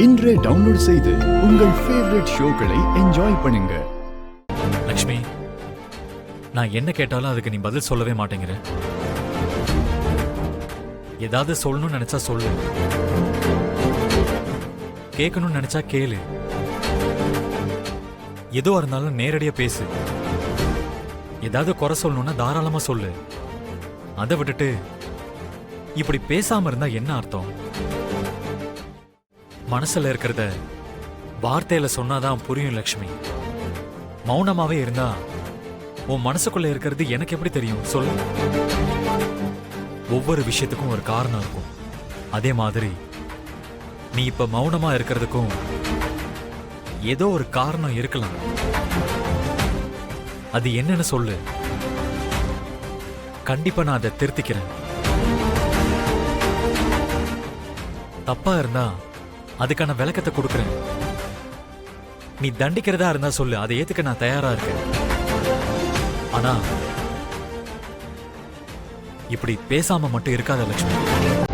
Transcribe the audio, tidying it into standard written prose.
இன்றே டவுன்லோட் செய்து உங்கள் ஃபேவரட் ஷோக்களை என்ஜாய் பண்ணுங்க. லக்ஷ்மி, நான் என்ன கேட்டாலும் அதுக்கு நீ பதில் சொல்லவே மாட்டேங்கிற. ஏதாவது சொல்லணும்னு நினைச்சா சொல்லு, கேட்கணும்னு நினைச்சா கேளு, எதுவா இருந்தாலும் நேரடியா பேசு. ஏதாவது குறை சொல்லணும்னா தாராளமா சொல்லு. அதை விட்டுட்டு இப்படி பேசாம இருந்தா என்ன அர்த்தம்? மனசுல இருக்கிறத வார்த்தையில சொன்னாதான் புரியும் லக்ஷ்மி. மௌனமாவே இருந்தா உன் மனசுக்குள்ள இருக்கிறது எனக்கு எப்படி தெரியும் சொல்லு? ஒவ்வொரு விஷயத்துக்கும் ஒரு காரணம் இருக்கும். அதே மாதிரி நீ இப்ப மௌனமா இருக்கிறதுக்கும் ஏதோ ஒரு காரணம் இருக்கலாம். அது என்னன்னு சொல்லு. கண்டிப்பா நான் அதை திருத்திக்கிறேன். தப்பா இருந்தா அதுக்கான விளக்கத்தை கொடுக்கிறேன். நீ தண்டிக்கிறதா இருந்தா சொல்லு, அதை ஏத்துக்க நான் தயாரா இருக்கேன். ஆனா இப்படி பேசாம மட்டும் இருக்காத லட்சுமி.